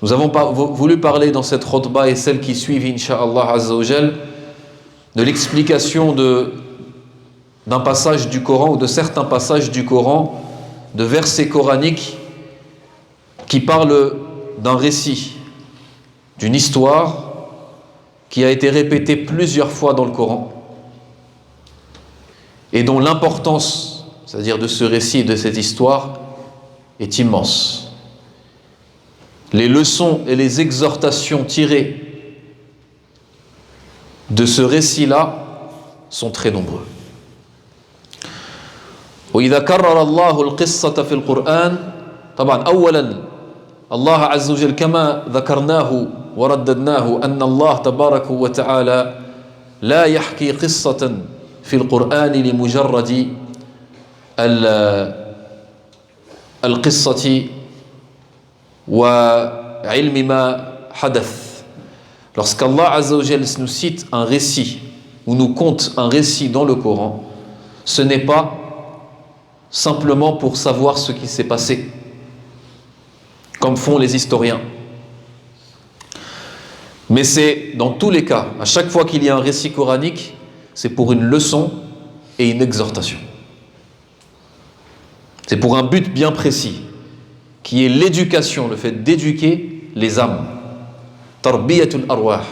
Nous avons voulu parler dans cette khutbah et celle qui suit, Inch'Allah Azza wa Jal, de l'explication d'un passage du Coran ou de certains passages du Coran, de versets coraniques qui parlent d'un récit, d'une histoire qui a été répétée plusieurs fois dans le Coran et dont l'importance, c'est-à-dire de ce récit et de cette histoire, est immense. Les leçons et les exhortations tirées de ce récit-là sont très nombreux. وإذا كرر الله القصة في القرآن طبعا أولا الله عز وجل كما ذكرناه ورددناه أن الله تبارك وتعالى لا يحكي قصة في القرآن لمجرد القصة وعلم ما حدث. Lorsqu'Allah Azza wa Jal nous cite un récit ou nous conte un récit dans le Coran, ce n'est pas simplement pour savoir ce qui s'est passé, comme font les historiens. Mais c'est dans tous les cas, à chaque fois qu'il y a un récit coranique, c'est pour une leçon et une exhortation. C'est pour un but bien précis, qui est l'éducation, le fait d'éduquer les âmes. Tarbiyatul arwah,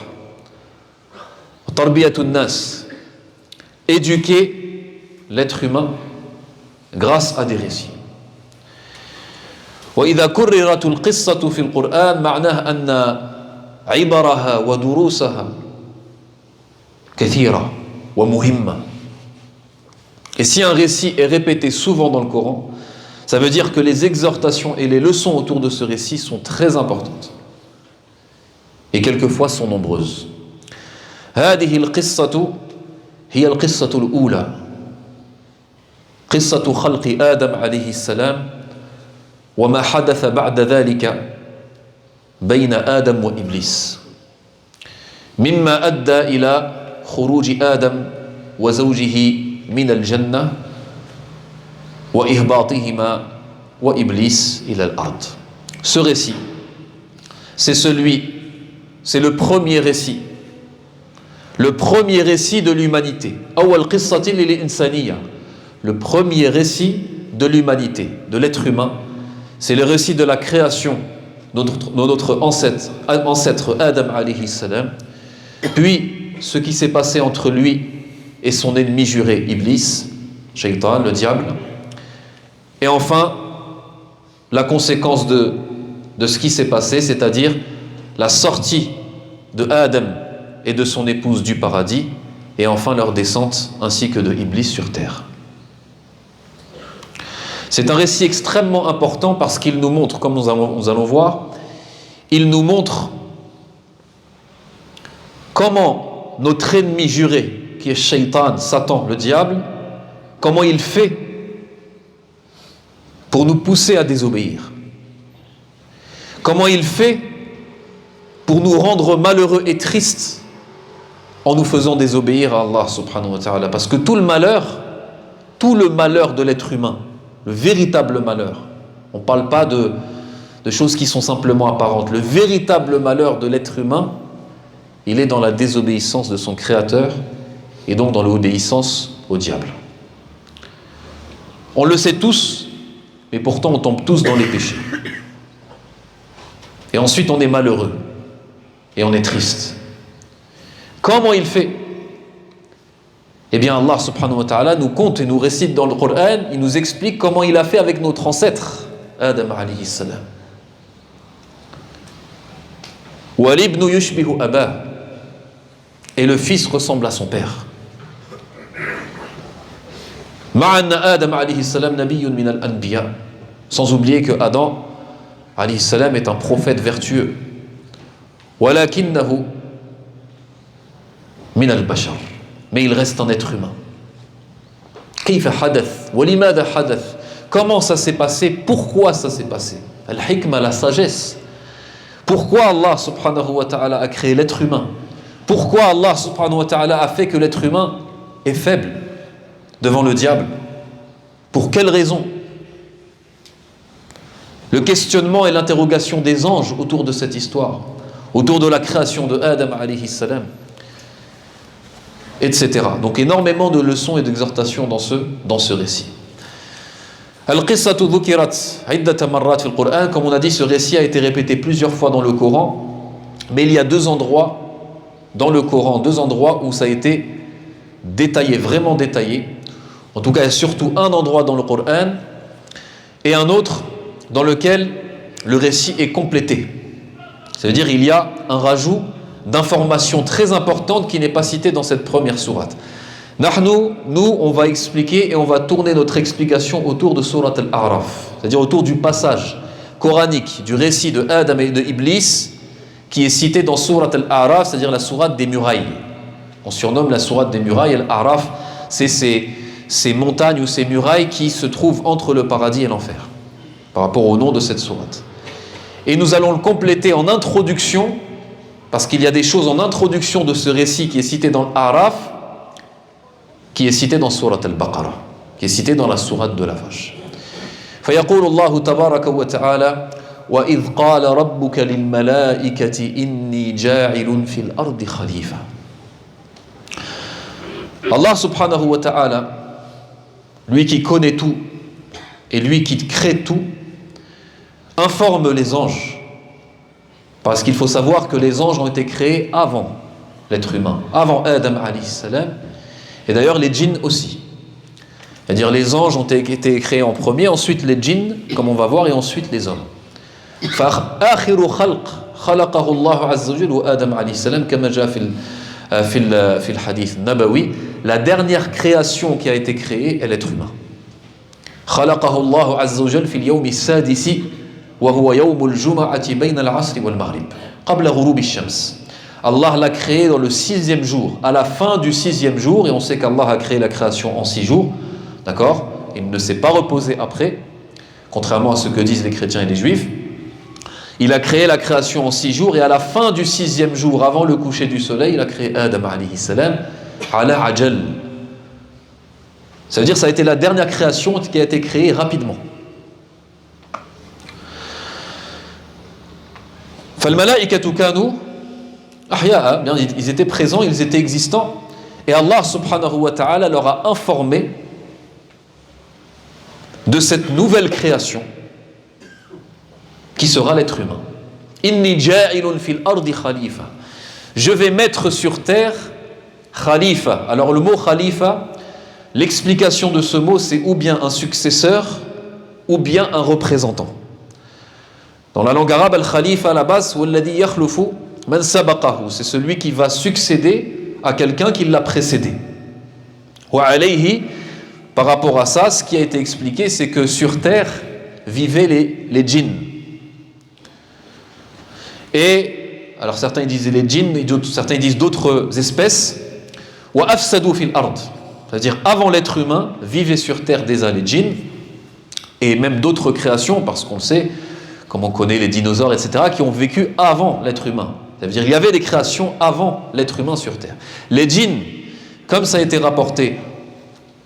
tarbiyatul nas. Éduquer l'être humain grâce à des récits. وإذا كررت القصة في القرآن معناه أن عبرها ودروسها كثيرة ومهمة. Et si un récit est répété souvent dans le Coran, ça veut dire que les exhortations et les leçons autour de ce récit sont très importantes et quelquefois sont nombreuses. هذه القصة هي القصة الأولى قصة خلق آدم عليه السلام وما حدث بعد ذلك بين آدم وإبليس مما أدى إلى خروج آدم وزوجه من الجنة وإهباطهما وإبليس إلى الأرض. Ce récit, c'est le premier récit de l'humanité. أول قصة للإنسانية. Le premier récit de l'humanité, de l'être humain, c'est le récit de la création de notre ancêtre Adam alayhi salam, puis ce qui s'est passé entre lui et son ennemi juré Iblis, Shaitan, le diable, et enfin la conséquence de ce qui s'est passé, c'est-à-dire la sortie de Adam et de son épouse du paradis, et enfin leur descente ainsi que de Iblis sur terre. C'est un récit extrêmement important parce qu'il nous montre, comme nous allons voir, il nous montre comment notre ennemi juré, qui est Shaitan, Satan, le diable, comment il fait pour nous pousser à désobéir. Comment il fait pour nous rendre malheureux et tristes en nous faisant désobéir à Allah subhanahu wa ta'ala. Parce que tout le malheur de l'être humain, le véritable malheur, on ne parle pas de choses qui sont simplement apparentes, le véritable malheur de l'être humain, il est dans la désobéissance de son créateur et donc dans l'obéissance au diable. On le sait tous, mais pourtant on tombe tous dans les péchés. Et ensuite on est malheureux et on est triste. Comment il fait? Eh bien Allah subhanahu wa ta'ala nous conte et nous récite dans le Coran, il nous explique comment il a fait avec notre ancêtre Adam alayhi salam. Walibnu yushbihu abah. Et le fils ressemble à son père. Ma'anna Adam alayhi salam nabiyyun min al-anbiya. Sans oublier que Adam alayhi salam est un prophète vertueux. Walakinnahu min al-bashar. Mais il reste un être humain. Kayfa hadath wa limada hadath. Comment ça s'est passé? Pourquoi ça s'est passé? Al-hikma, la sagesse. Pourquoi Allah subhanahu wa ta'ala a créé l'être humain? Pourquoi Allah subhanahu wa ta'ala a fait que l'être humain est faible devant le diable? Pour quelle raison? le questionnement et l'interrogation des anges autour de cette histoire, autour de la création de Adam alayhi salam, etc. Donc énormément de leçons et d'exhortations dans ce récit. Al-Qissatu dhukirat iddata marrat fil Qur'an, comme on a dit, ce récit a été répété plusieurs fois dans le Coran, mais il y a deux endroits dans le Coran, deux endroits où ça a été détaillé, vraiment détaillé. En tout cas, il y a surtout un endroit dans le Coran et un autre dans lequel le récit est complété. C'est-à-dire il y a un rajout d'informations très importantes qui n'est pas citée dans cette première sourate. Nous, on va expliquer et on va tourner notre explication autour de sourate Al-A'raf, c'est-à-dire autour du passage coranique, du récit de Adam et de Iblis qui est cité dans sourate Al-A'raf, c'est-à-dire la sourate des murailles. On surnomme la sourate des murailles, Al-A'raf, c'est ces montagnes ou ces murailles qui se trouvent entre le paradis et l'enfer, par rapport au nom de cette sourate. Et nous allons le compléter en introduction, parce qu'il y a des choses en introduction de ce récit qui est cité dans l'Araf, qui est cité dans sourate Al-Baqarah, qui est cité dans la sourate de la vache. فيقول الله تبارك وتعالى وإذ قال ربك للملائكة إني جاعل في الأرض خليفة. Allah subhanahu wa ta'ala, lui qui connaît tout et lui qui crée tout, informe les anges, parce qu'il faut savoir que les anges ont été créés avant l'être humain, avant Adam alayhi salam, et d'ailleurs les djinns aussi. C'est-à-dire les anges ont été créés en premier, ensuite les djinns, comme on va voir, et ensuite les hommes. فآخر خلق خلقه الله عز وجل وآدم عليه السلام كما جاء في الحديث النبوي. La dernière création qui a été créée est l'être humain. خلقه الله عز وجل في اليوم السادس وهو يوم الجمعة بين العصر والمغرب قبل غروب الشمس. Allah l'a créé dans le 6e jour, à la fin du 6e jour, et on sait qu'Allah a créé la création en 6 jours, d'accord? Il ne s'est pas reposé après, contrairement à ce que disent les chrétiens et les juifs. Il a créé la création en 6 jours, et à la fin du 6e jour, avant le coucher du soleil, il a créé Adam alayhi salam, ala ajal. Ça veut dire que ça a été la dernière création qui a été créée rapidement. فالملائكة كانوا أحياء, bien, ils étaient présents, ils étaient existants, et Allah subhanahu wa ta'ala leur a informé de cette nouvelle création qui sera l'être humain. Inni ja'ilun fil ardi khalifa. Je vais mettre sur terre khalifa. Alors le mot khalifa, l'explication de ce mot, c'est ou bien un successeur ou bien un représentant. Dans la langue arabe, al-khalifa à la base, walladhi yakhlufu man sabaqahu, c'est celui qui va succéder à quelqu'un qui l'a précédé. Wa alayhi, par rapport à ça, ce qui a été expliqué, c'est que sur terre vivaient les djinns. Et, alors certains disent les djinns, certains disent d'autres espèces. Wa afsadu fil ard, c'est-à-dire avant l'être humain, vivaient sur terre déjà les djinns, et même d'autres créations, parce qu'on le sait, comme on connaît les dinosaures, etc., qui ont vécu avant l'être humain. Ça veut dire qu'il y avait des créations avant l'être humain sur terre. Les djinns, comme ça a été rapporté,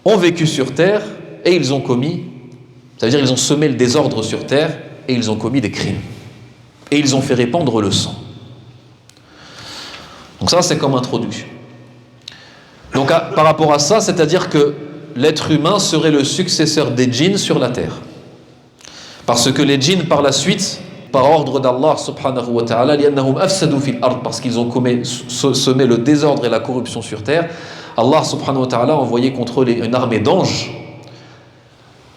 ont vécu sur terre et ils ont commis, ça veut dire qu'ils ont semé le désordre sur terre et ils ont commis des crimes. Et ils ont fait répandre le sang. Donc ça, c'est comme introduction. Donc par rapport à ça, c'est-à-dire que l'être humain serait le successeur des djinns sur la terre. Parce que les djinns, par la suite, par ordre d'Allah subhanahu wa ta'ala, li'annahum afsadu fil ard, parce qu'ils ont semé le désordre et la corruption sur terre, Allah subhanahu wa ta'ala a envoyé contre eux une armée d'anges,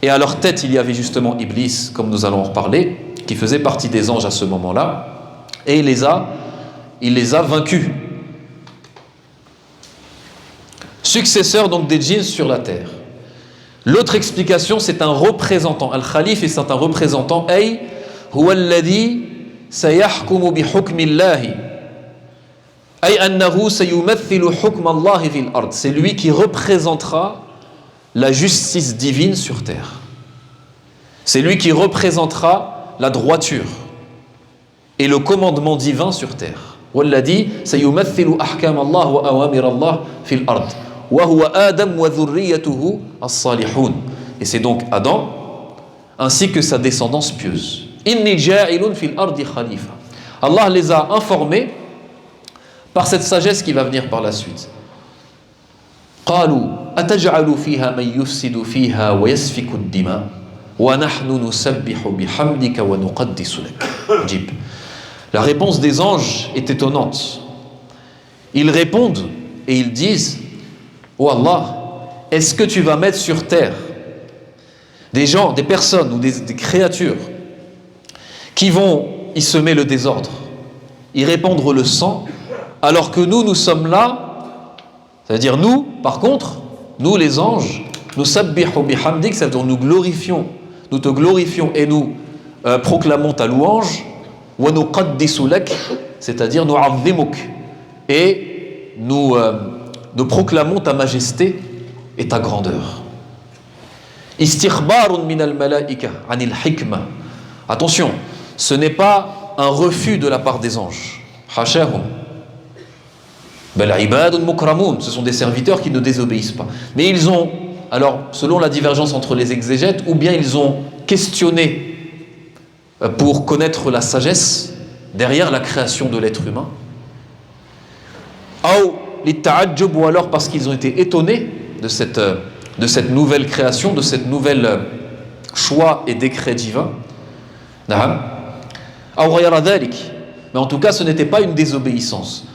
et à leur tête il y avait justement Iblis, comme nous allons en reparler, qui faisait partie des anges à ce moment-là, et il les a vaincus. Successeur donc des djinns sur la terre. L'autre explication, c'est un représentant. Al-Khalif, c'est un représentant. Ay, huwa alladhi sayahkumu bi hukmi Allahi. Ay annahu sayumathilu hukm Allah fil ard. C'est lui qui représentera la justice divine sur terre. C'est lui qui représentera la droiture et le commandement divin sur terre. Walladhi sayumathilu ahkam Allah wa awamir Allah fil ard. Et c'est donc Adam ainsi que sa descendance pieuse. Inni ja'ilun fil ardi khalifa. Allah les a informés par cette sagesse qui va venir par la suite. قالوا أتجعل فيها من يفسد فيها ويسفك الدماء ونحن نسبح بحمدك ونقدس لك. Jib. La réponse des anges est étonnante. Ils répondent et ils disent: Oh Allah, est-ce que tu vas mettre sur terre des gens, des personnes ou des créatures qui vont y semer le désordre, y répandre le sang, alors que nous sommes là? C'est-à-dire nous, par contre, nous les anges, nous sabbihu bihamdik, c'est-à-dire nous te glorifions et nous proclamons ta louange, wa nuqaddisu lak, c'est-à-dire nous azimuk, et nous proclamons ta majesté et ta grandeur. Istikhbarun min al-malaika anil hikma. Attention, ce n'est pas un refus de la part des anges. Hashahum. Ce sont des serviteurs qui ne désobéissent pas. Mais ils ont, alors selon la divergence entre les exégètes, ou bien ils ont questionné pour connaître la sagesse derrière la création de l'être humain, ou alors parce qu'ils ont été étonnés de cette nouvelle création, de cette nouvelle choix et décret divin. Mais en tout cas, ce n'était pas une désobéissance.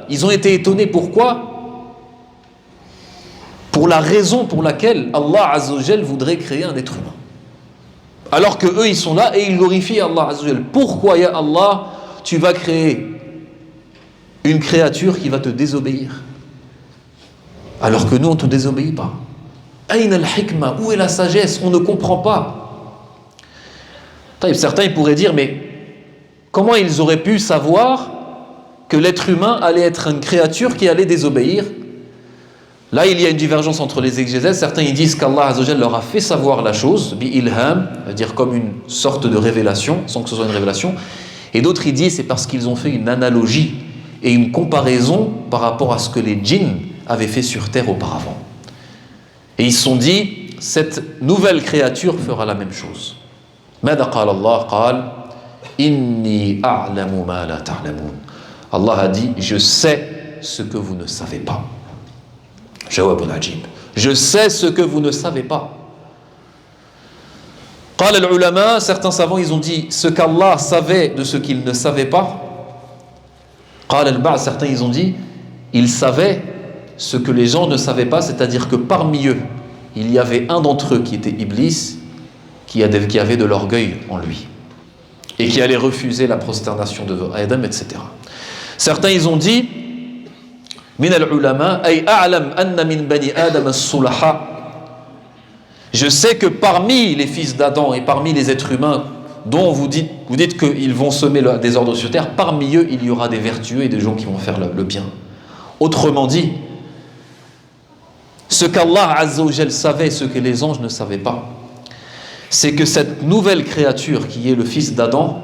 Ils ont été étonnés, pourquoi? Pour la raison pour laquelle Allah Azza wa Jal voudrait créer un être humain. Alors que eux ils sont là et ils glorifient Allah Azza wa Jal. Pourquoi, ya Allah, tu vas créer une créature qui va te désobéir alors que nous on ne te désobéit pas? Aïna al-hikma, où est la sagesse? On ne comprend pas. Certains pourraient dire, mais comment ils auraient pu savoir que l'être humain allait être une créature qui allait désobéir? Là, il y a une divergence entre les exégètes. Certains ils disent qu'Allah Azza wa Jal leur a fait savoir la chose, bi-ilham, c'est-à-dire comme une sorte de révélation, sans que ce soit une révélation. Et d'autres ils disent c'est parce qu'ils ont fait une analogie et une comparaison par rapport à ce que les djinns avaient fait sur terre auparavant. Et ils se sont dit, cette nouvelle créature fera la même chose. Mada qala Allah, qala inni a'lamu ma la ta'lamun. Allah a dit, je sais ce que vous ne savez pas. Jawabun ajib. Je sais ce que vous ne savez pas. Qala al-ulama, certains savants ils ont dit ce qu'Allah savait de ce qu'il ne savait pas. Qala al-ba', certains ils ont dit il savait ce que les gens ne savaient pas, c'est-à-dire que parmi eux il y avait un d'entre eux qui était Iblis, qui avait de l'orgueil en lui et qui allait refuser la prosternation de Adam, etc. Certains ils ont dit min al-ulama ay a'lam anna min bani Adam as-sulaha. Je sais que parmi les fils d'Adam et parmi les êtres humains dont vous dites qu'ils vont semer le désordre sur terre, parmi eux il y aura des vertueux et des gens qui vont faire le bien. Autrement dit, ce qu'Allah Azza wa Jal savait, ce que les anges ne savaient pas, c'est que cette nouvelle créature qui est le fils d'Adam,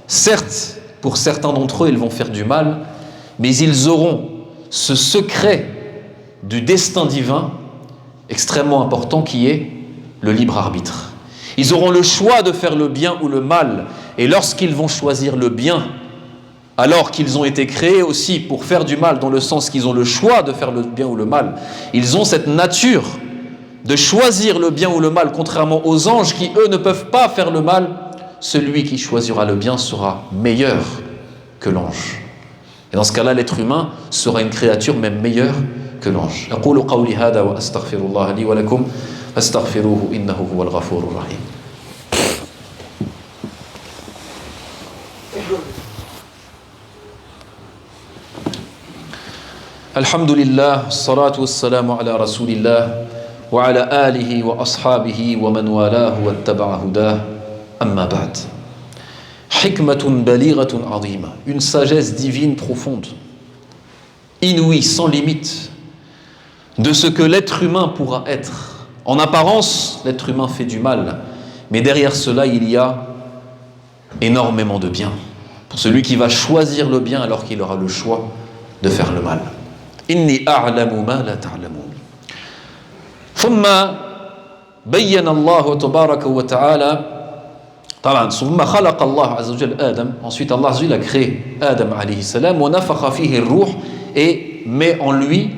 certes, pour certains d'entre eux, ils vont faire du mal, mais ils auront ce secret du destin divin extrêmement important qui est le libre arbitre. Ils auront le choix de faire le bien ou le mal, et lorsqu'ils vont choisir le bien, alors qu'ils ont été créés aussi pour faire du mal, dans le sens qu'ils ont le choix de faire le bien ou le mal, ils ont cette nature de choisir le bien ou le mal, contrairement aux anges qui eux ne peuvent pas faire le mal. Celui qui choisira le bien sera meilleur que l'ange, et dans ce cas-là l'être humain sera une créature même meilleure que l'ange. أقول قولي هذا وأستغفر الله لي ولكم فاستغفروه إنه هو الغفور الرحيم. الحمد لله الصلاة والسلام على رسول الله وعلى آله وأصحابه ومن والاه واتبع هداه أما بعد. حكمة بليغة عظيمة, une sagesse divine profonde, inouïe, sans limite, de ce que l'être humain pourra être. En apparence, l'être humain fait du mal, mais derrière cela, il y a énormément de bien. Pour celui qui va choisir le bien alors qu'il aura le choix de faire le mal. Inni a'lamu ma la ta'lamun. ثم بين الله تبارك وتعالى طبعا ثم خلق الله عز وجل آدم. Ensuite Allah a créé Adam alayhi salam ونفخ فيه الروح et met en lui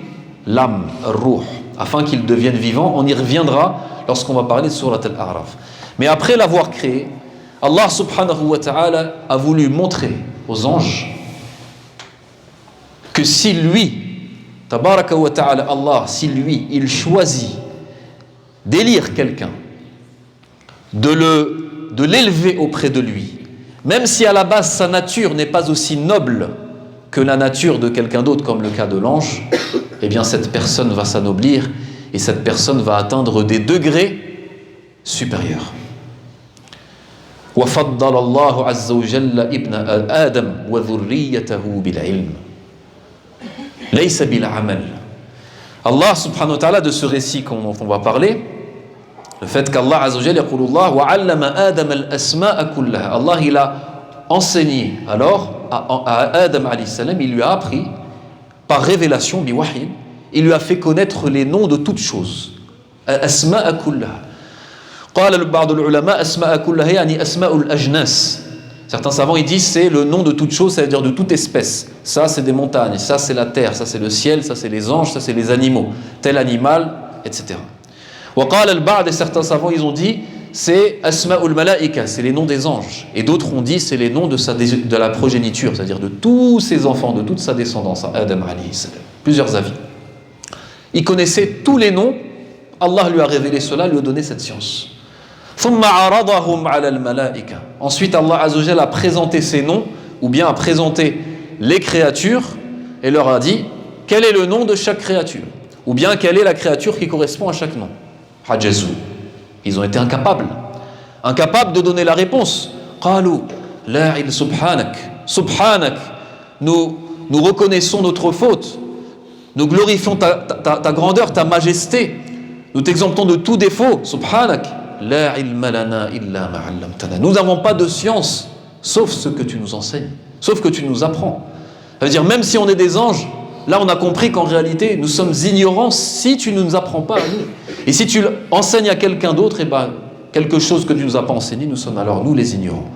l'âme, ruh, afin qu'il devienne vivant. On y reviendra lorsqu'on va parler de Surat Al-A'raf. Mais après l'avoir créé, Allah subhanahu wa ta'ala a voulu montrer aux anges que si lui, tabaraka wa ta'ala, Allah, si lui, il choisit d'élire quelqu'un, de l'élever auprès de lui, même si à la base sa nature n'est pas aussi noble que la nature de quelqu'un d'autre, comme le cas de l'ange, eh bien cette personne va s'anoblir et cette personne va atteindre des degrés supérieurs. وفضل الله عز وجل ابن آدم وذريته بالعلم ليس بالعمل. Allah subhanahu wa ta'ala, de ce récit dont on va parler, le fait qu'Allah azza wa jalla yaqulu Allah wa 'allama Adam al-asma'a kullaha. Allah, il a enseigné alors à Adam alayhi salam, il lui a appris par révélation, biwahy, il lui a fait connaître les noms de toutes choses. Asma'a kullaha. قال بعض العلماء أسماء كلها يعني أسماء الأجناس. Certains savants ils disent c'est le nom de toute chose, c'est-à-dire de toute espèce. Ça c'est des montagnes, ça c'est la terre, ça c'est le ciel, ça c'est les anges, ça c'est les animaux, tel animal, etc. وقال البعض, et certains savants ils ont dit c'est أسماء الملائكة, c'est les noms des anges. Et d'autres ont dit c'est les noms de la progéniture, c'est-à-dire de tous ses enfants, de toute sa descendance, Adam alayhi salam. Plusieurs avis. Il connaissait tous les noms, Allah lui a révélé cela, lui a donné cette science. Ensuite Allah Azza wa Jalla a présenté ces noms, ou bien a présenté les créatures et leur a dit quel est le nom de chaque créature, ou bien quelle est la créature qui correspond à chaque nom. Hajazu, ils ont été incapables de donner la réponse. Qalu la il subhanak, subhanak, nous reconnaissons notre faute, nous glorifions ta grandeur, ta majesté, nous t'exemptons de tout défaut. Subhanak. La ilma lana illa ma 'allamtana. Nous n'avons pas de science sauf ce que tu nous enseignes, sauf que tu nous apprends. Ça veut dire même si on est des anges, là on a compris qu'en réalité nous sommes ignorants si tu ne nous apprends pas à nous. Et si tu enseignes à quelqu'un d'autre, et ben quelque chose que tu nous as pas enseigné, nous sommes alors nous les ignorants.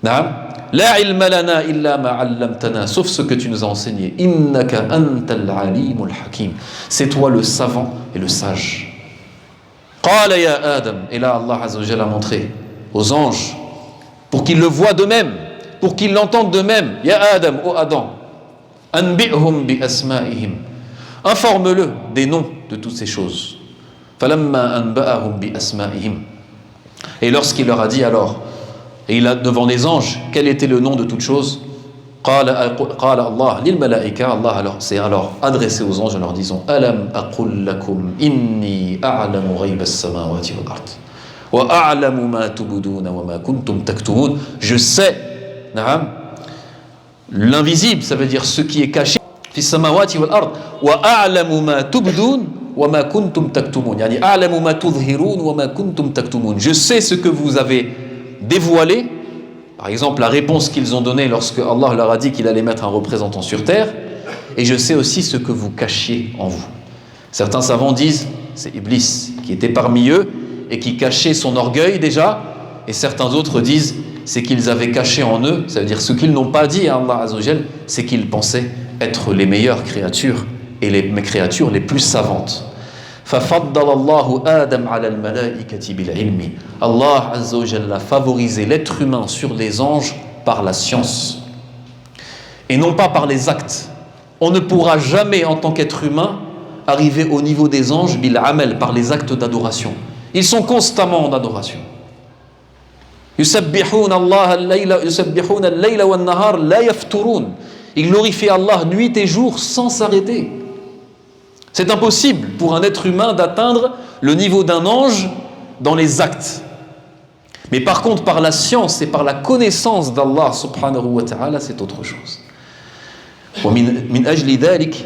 La ilma lana illa ma 'allamtana, sauf ce que tu nous as enseigné. Innaka antal alimul hakim. C'est toi le savant et le sage. Qala ya Adam, et là Allah Azza wa Jalla a montré aux anges pour qu'ils le voient d'eux-mêmes, pour qu'ils l'entendent d'eux-mêmes. Ya Adam, ô Adam, anbi'hum bi asma'ihim, informe-le des noms de toutes ces choses. Falamma anba'ahum bi asma'ihim, et lorsqu'il leur a dit alors, et il a devant les anges quel était le nom de toutes choses, qala Allah lil malaika, Allah alors s'est alors adressé aux anges en leur disant alam aqul lakum inni a'lamu ghayba as-samawati wal ard wa a'lamu ma tubduna wa ma kuntum taktumun. Je sais l'invisible, ça veut dire ce qui est caché, fi samawati wal ard wa a'lamu ma tubdun wa ma kuntum taktumun, yani a'lamu ma tudhhirun wa ma kuntum taktumun. Je sais ce que vous avez dévoilé. Par exemple, la réponse qu'ils ont donnée lorsque Allah leur a dit qu'il allait mettre un représentant sur terre, et je sais aussi ce que vous cachiez en vous. Certains savants disent c'est Iblis qui était parmi eux et qui cachait son orgueil déjà, et certains autres disent c'est qu'ils avaient caché en eux, ça veut dire ce qu'ils n'ont pas dit à Allah Azza wa Jal, c'est qu'ils pensaient être les meilleures créatures et les créatures les plus savantes. فَفَضَّلَ اللَّهُ آدَمَ عَلَى الْمَلَائِكَةِ بِالْعِلْمِ. Allah Azza wa Jalla a favorisé l'être humain sur les anges par la science et non pas par les actes. On ne pourra jamais en tant qu'être humain arriver au niveau des anges bil amal, par les actes d'adoration. Ils sont constamment en adoration. يُسَبِّحُونَ اللَّيْلَ وَالنَّهَارَ لَا يَفْتُرُونَ. Ils glorifient Allah nuit et jour sans s'arrêter. C'est impossible pour un être humain d'atteindre le niveau d'un ange dans les actes. Mais par contre, par la science et par la connaissance d'Allah subhanahu wa ta'ala, c'est autre chose. ومن أجل ذلك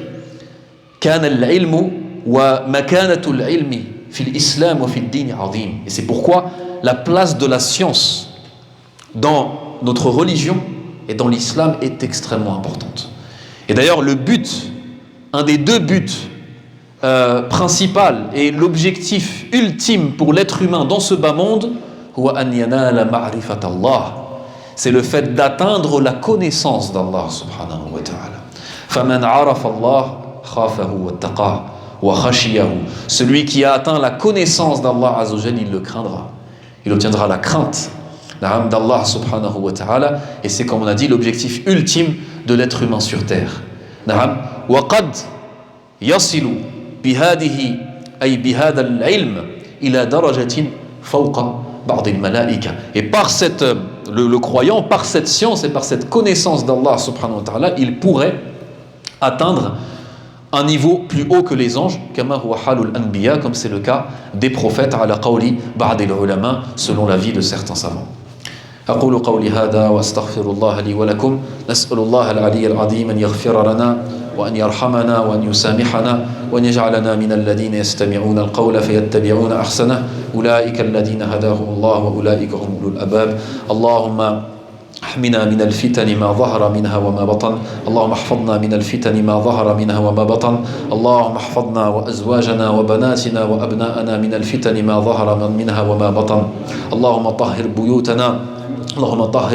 كان العلم ومكانة العلم في الإسلام وفي الدين عظيم. Et c'est pourquoi la place de la science dans notre religion et dans l'islam est extrêmement importante. Et d'ailleurs, le but, un des deux buts principal et l'objectif ultime pour l'être humain dans ce bas monde هو أن ينال معرفة الله. C'est le fait d'atteindre la connaissance d'Allah subhanahu wa ta'ala. فَمَنْ عَرَفَ اللَّهَ خَافَهُ وَاتَّقَاهُ وَخَشِيَهُ. Celui qui a atteint la connaissance d'Allah Azza wa Jalla, il le craindra. Il obtiendra la crainte d'Allah subhanahu wa ta'ala. Et c'est, comme on a dit, l'objectif ultime de l'être humain sur terre. وَقَدْ يَصِلُ بِهَذِهِ أي بهذا العلم إلى درجة فوق بعض الملائكة. Et par le croyant, par cette science et par cette connaissance d'Allah subhanahu wa ta'ala, il pourrait atteindre un niveau plus haut que les anges, كما هو حال الأنبياء, comme c'est le cas des prophètes, على قول بعض العلماء, selon l'avis de certains savants. أقول قولي هذا وأستغفر الله لي ولكم. نسأل الله العلي العظيم أن يغفر لنا وأن يرحمنا وأن يسامحنا وأن يجعلنا من الذين يستمعون القول فيتبعون أحسنه. أولئك الذين هداهم الله وأولئك هم أولو الألباب. اللهم احمنا من الفتن ما ظهر منها وما بطن. اللهم احفظنا من الفتن ما ظهر منها وما بطن. اللهم احفظنا وأزواجنا وبناتنا وأبناءنا من الفتن ما ظهر منها وما بطن. اللهم طهر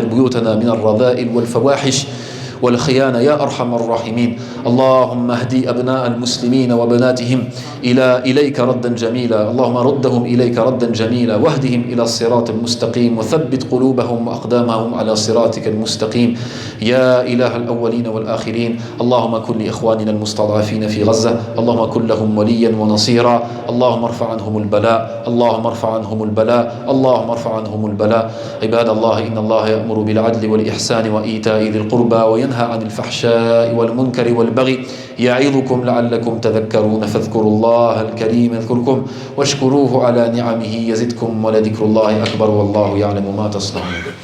بيوتنا من الرذائل والفواحش والخيانة يا أرحم الراحمين. اللهم اهدي أبناء المسلمين وبناتهم إليك ردا جميلا. اللهم ردهم إليك ردا جميلا واهدهم إلى الصراط المستقيم وثبت قلوبهم وأقدامهم على صراطك المستقيم يا إله الأولين والآخرين. اللهم كن لإخواننا المستضعفين في غزة، اللهم كن لهم وليا ونصيرا. اللهم ارفع عنهم البلاء، اللهم ارفع عنهم البلاء، اللهم ارفع عنهم البلاء. عباد الله، إن الله يأمر بالعدل والإحسان وإيتاء ذي القربى وينهى عن الفحشاء والمنكر والبغي يعظكم لعلكم تذكرون. فاذكروا الله الكريم يذكركم واشكروه على نعمه يزدكم ولذكر الله أكبر والله يعلم ما تصنعون.